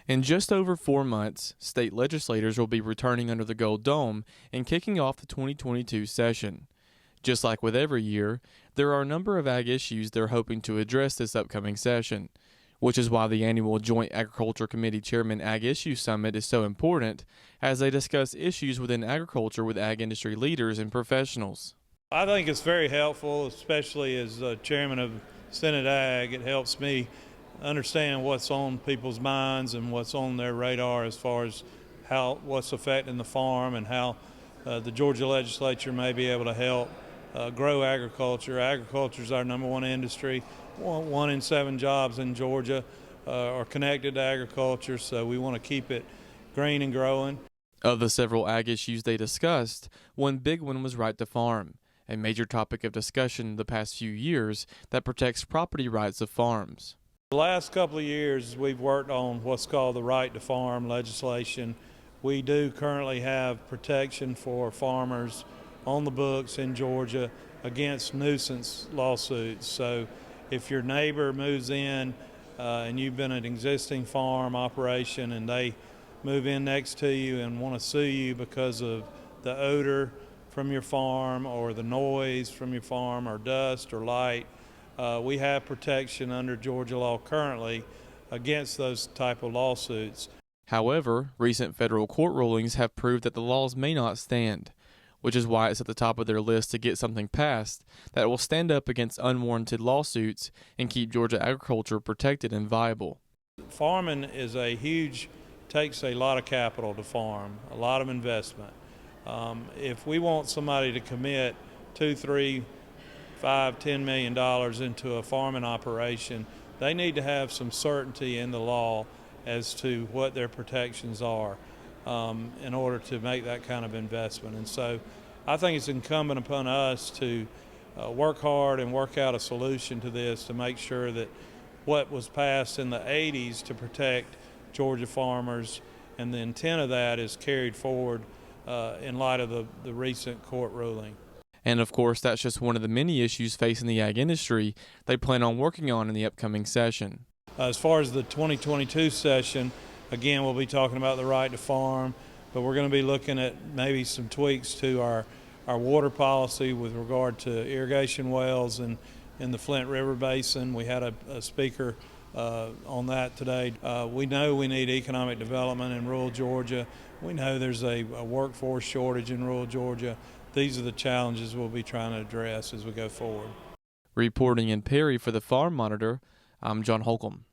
In just over 4 months, state legislators will be returning under the Gold Dome and kicking off the 2022 session. Just like with every year, there are a number of ag issues they're hoping to address this upcoming session, which is why the annual Joint Agriculture Committee Chairman Ag Issue Summit is so important, as they discuss issues within agriculture with ag industry leaders and professionals. I think it's very helpful, especially as chairman of Senate Ag. It helps me understand what's on people's minds and what's on their radar as far as what's affecting the farm and how the Georgia legislature may be able to help grow agriculture. Agriculture is our #1 industry. 1 in 7 jobs in Georgia are connected to agriculture, so we want to keep it green and growing. Of the several ag issues they discussed, one big one was right to farm, a major topic of discussion the past few years that protects property rights of farms. The last couple of years, we've worked on what's called the right to farm legislation. We do currently have protection for farmers on the books in Georgia against nuisance lawsuits. So if your neighbor moves in and you've been an existing farm operation and they move in next to you and want to sue you because of the odor from your farm or the noise from your farm or dust or light, we have protection under Georgia law currently against those type of lawsuits. However, recent federal court rulings have proved that the laws may not stand, which is why it's at the top of their list to get something passed that will stand up against unwarranted lawsuits and keep Georgia agriculture protected and viable. Farming takes a lot of capital to farm, a lot of investment. If we want somebody to commit $2, $3, $5, $10 million into a farming operation, they need to have some certainty in the law as to what their protections are in order to make that kind of investment. And so I think it's incumbent upon us to work hard and work out a solution to this to make sure that what was passed in the 80s to protect Georgia farmers and the intent of that is carried forward in light of the recent court ruling. And of course, that's just one of the many issues facing the ag industry they plan on working on in the upcoming session. As far as the 2022 session, again, we'll be talking about the right to farm, but we're going to be looking at maybe some tweaks to our water policy with regard to irrigation wells in the Flint River Basin. We had a speaker on that today. We know we need economic development in rural Georgia. We know there's a workforce shortage in rural Georgia. These are the challenges we'll be trying to address as we go forward. Reporting in Perry for the Farm Monitor, I'm John Holcomb.